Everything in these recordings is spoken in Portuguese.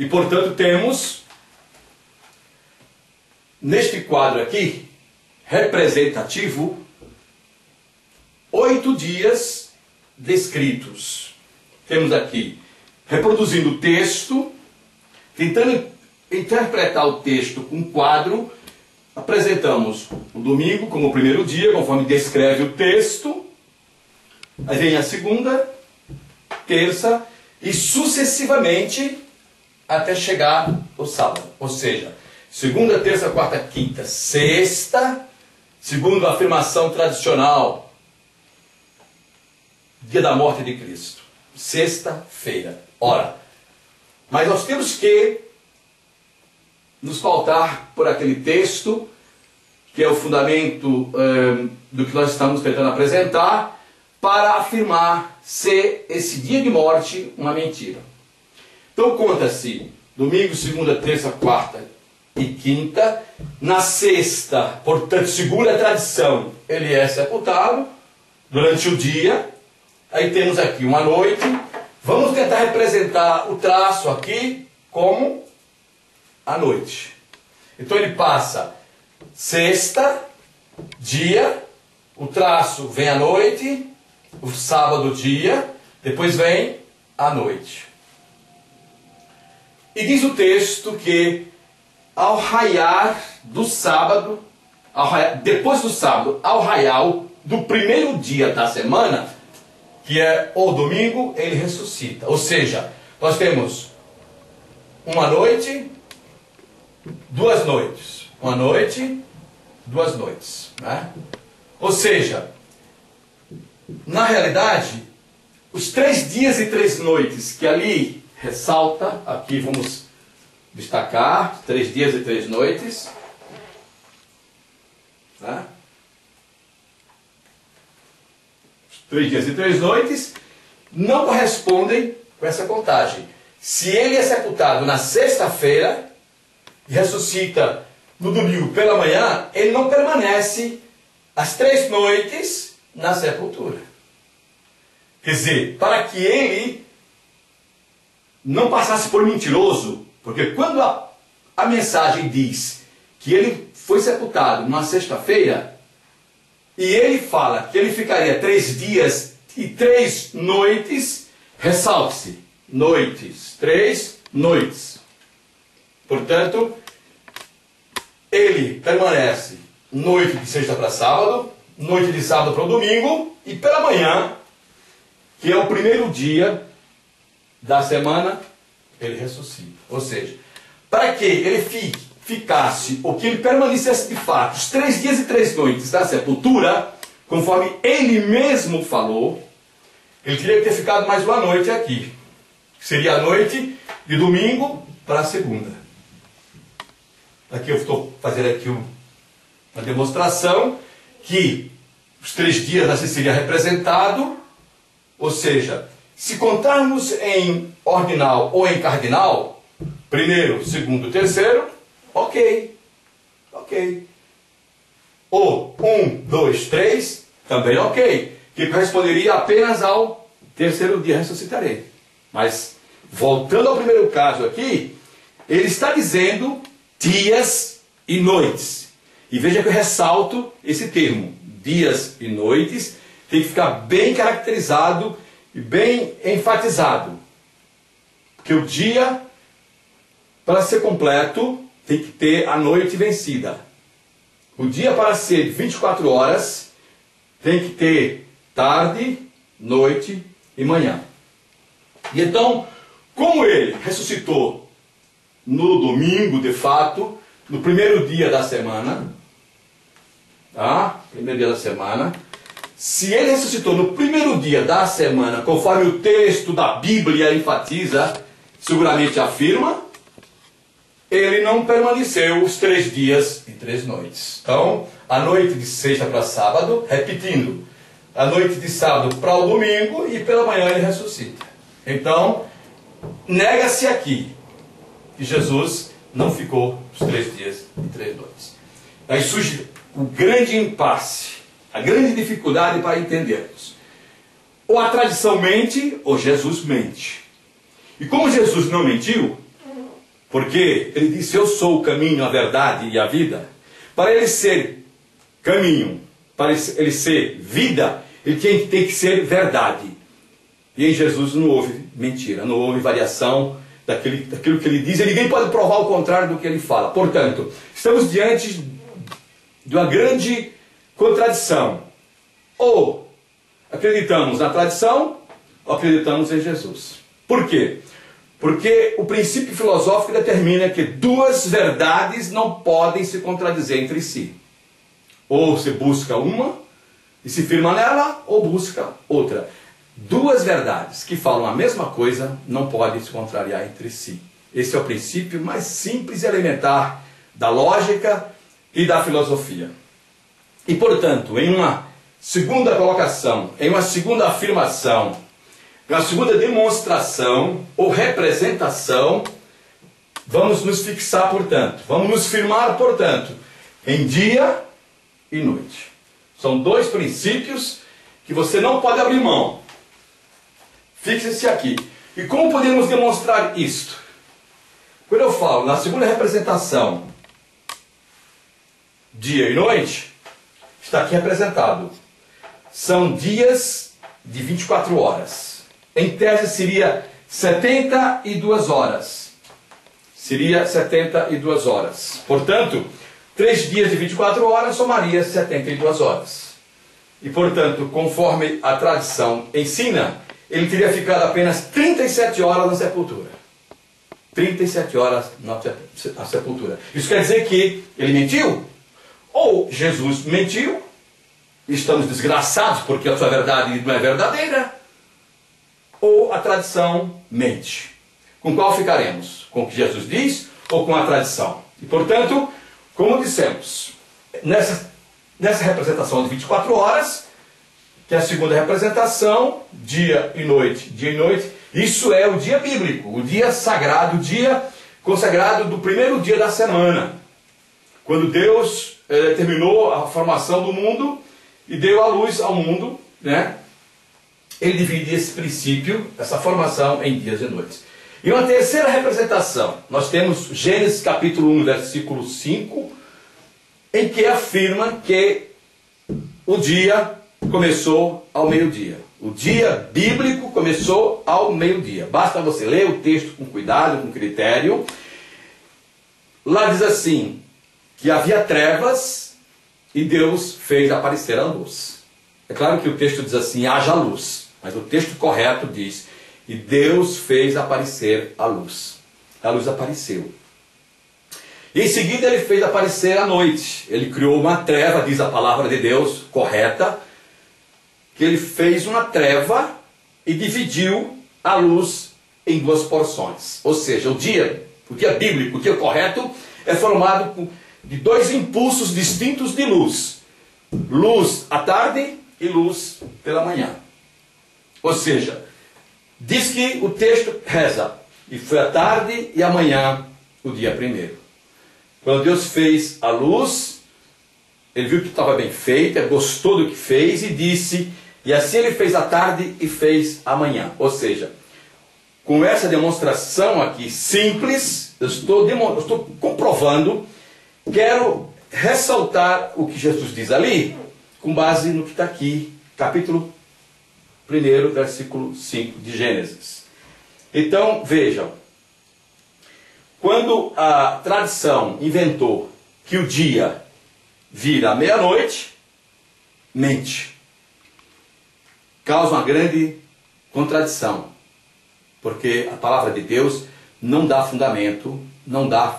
E portanto temos, neste quadro aqui, representativo, 8 dias descritos. Temos aqui, reproduzindo o texto, tentando interpretar o texto com um quadro. Apresentamos o domingo como o primeiro dia, conforme descreve o texto. Aí vem a segunda, terça e sucessivamente até chegar o sábado. Ou seja, segunda, terça, quarta, quinta, sexta, segundo a afirmação tradicional, dia da morte de Cristo. Sexta-feira. Ora, mas nós temos que nos pautar por aquele texto, que é o fundamento do que nós estamos tentando apresentar, para afirmar ser esse dia de morte uma mentira. Então conta-se domingo, segunda, terça, quarta e quinta. Na sexta, portanto, segundo a tradição, ele é sepultado durante o dia. Aí temos aqui uma noite. Vamos tentar representar o traço aqui como a noite. Então ele passa sexta, dia, o traço vem à noite, o sábado, dia, depois vem a noite. E diz o texto que ao raiar do sábado, depois do sábado, ao raiar do primeiro dia da semana, que é o domingo, ele ressuscita. Ou seja, nós temos uma noite, duas noites. Uma noite, duas noites. Né? Ou seja, na realidade, os 3 dias e 3 noites que ali ressalta, aqui vamos destacar, 3 dias e 3 noites. Né? 3 dias e 3 noites não correspondem com essa contagem. Se ele é sepultado na sexta-feira e ressuscita no domingo pela manhã, ele não permanece as 3 noites na sepultura. Quer dizer, para que ele não passasse por mentiroso, porque quando a mensagem diz que ele foi sepultado numa sexta-feira, e ele fala que ele ficaria 3 dias e 3 noites, ressalte-se, noites, 3 noites. Portanto, ele permanece noite de sexta para sábado, noite de sábado para o domingo, e pela manhã, que é o primeiro dia da semana, ele ressuscita. Ou seja, para que ele ficasse, ou que ele permanecesse de fato, os 3 dias e 3 noites da sepultura, conforme ele mesmo falou, ele teria que ter ficado mais uma noite aqui. Seria a noite de domingo para a segunda. Aqui eu estou fazendo aqui uma demonstração que os 3 dias assim seria representado, ou seja, se contarmos em ordinal ou em cardinal, primeiro, segundo, terceiro, ok. Ou 1, 2, 3, também ok. Que corresponderia apenas ao terceiro dia ressuscitarei. Mas, voltando ao primeiro caso aqui, ele está dizendo dias e noites. E veja que eu ressalto esse termo, dias e noites, tem que ficar bem caracterizado e bem enfatizado. Porque o dia, para ser completo, tem que ter a noite vencida. O dia, para ser de 24 horas, tem que ter tarde, noite e manhã. E então, como ele ressuscitou no domingo, de fato, no primeiro dia da semana, tá? Primeiro dia da semana. Se ele ressuscitou no primeiro dia da semana, conforme o texto da Bíblia enfatiza, seguramente afirma, ele não permaneceu os 3 dias e 3 noites. Então, a noite de sexta para sábado, repetindo, a noite de sábado para o domingo e pela manhã ele ressuscita. Então, nega-se aqui que Jesus não ficou os 3 dias e 3 noites. Aí surge o grande impasse, a grande dificuldade para entendermos. Ou a tradição mente, ou Jesus mente. E como Jesus não mentiu, Porque ele disse: eu sou o caminho, a verdade e a vida. Para ele ser caminho, para ele ser vida, ele tem que ser verdade. E em Jesus não houve mentira, não houve variação daquilo que ele diz. E ninguém pode provar o contrário do que ele fala. Portanto, estamos diante de uma grande contradição. Ou acreditamos na tradição, ou acreditamos em Jesus. Por quê? Porque o princípio filosófico determina que duas verdades não podem se contradizer entre si. Ou se busca uma e se firma nela, ou busca outra. Duas verdades que falam a mesma coisa não podem se contrariar entre si. Esse é o princípio mais simples e elementar da lógica e da filosofia. E, portanto, em uma segunda colocação, em uma segunda afirmação, em uma segunda demonstração ou representação, vamos nos fixar, portanto, vamos nos firmar, portanto, em dia e noite. São dois princípios que você não pode abrir mão. Fixe-se aqui. E como podemos demonstrar isto? Quando eu falo na segunda representação, dia e noite, está aqui representado. São dias de 24 horas. Em tese seria 72 horas. Seria 72 horas. Portanto, 3 dias de 24 horas somaria 72 horas. E, portanto, conforme a tradição ensina, ele teria ficado apenas 37 horas na sepultura. 37 horas na sepultura. Isso quer dizer que ele mentiu? Ou Jesus mentiu? Estamos desgraçados porque a sua verdade não é verdadeira? Ou a tradição mente? Com qual ficaremos? Com o que Jesus diz ou com a tradição? E, portanto, como dissemos, nessa representação de 24 horas, que é a segunda representação, dia e noite, isso é o dia bíblico, o dia sagrado, o dia consagrado do primeiro dia da semana, quando Deus terminou a formação do mundo e deu a luz ao mundo, né? Ele divide esse princípio, essa formação, em dias e noites. E uma terceira representação, nós temos Gênesis capítulo 1, versículo 5, em que afirma que o dia começou ao meio-dia. O dia bíblico começou ao meio-dia. Basta você ler o texto com cuidado, com critério. Lá diz assim, que havia trevas e Deus fez aparecer a luz. É claro que o texto diz assim, haja luz. Mas o texto correto diz, e Deus fez aparecer a luz. A luz apareceu. E em seguida ele fez aparecer a noite. Ele criou uma treva, diz a palavra de Deus correta, que ele fez uma treva e dividiu a luz em duas porções. Ou seja, o dia bíblico, o dia correto, é formado de dois impulsos distintos de luz. Luz à tarde e luz pela manhã. Ou seja, diz que o texto reza, e foi a tarde e a manhã o dia primeiro. Quando Deus fez a luz, ele viu que estava bem feita, gostou do que fez e disse, e assim ele fez a tarde e fez a manhã. Ou seja, com essa demonstração aqui simples, eu estou comprovando, quero ressaltar o que Jesus diz ali, com base no que está aqui, capítulo 1, versículo 5 de Gênesis. Então, vejam, quando a tradição inventou que o dia vira à meia-noite, mente. Causa uma grande contradição, porque a palavra de Deus não dá fundamento, não dá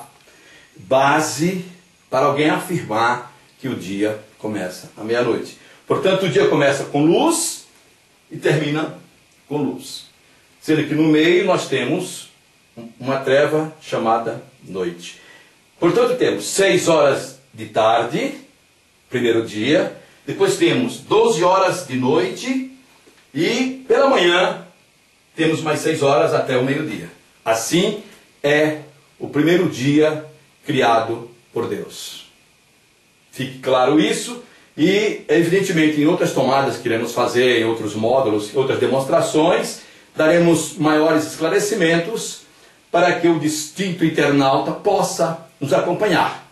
base para alguém afirmar que o dia começa à meia-noite. Portanto, o dia começa com luz e termina com luz. Sendo que no meio nós temos uma treva chamada noite. Portanto, temos 6 horas de tarde, primeiro dia, depois temos 12 horas de noite e pela manhã temos mais 6 horas até o meio-dia. Assim é o primeiro dia criado por Deus. Fique claro isso e, evidentemente, em outras tomadas que iremos fazer, em outros módulos, outras demonstrações, daremos maiores esclarecimentos para que o distinto internauta possa nos acompanhar.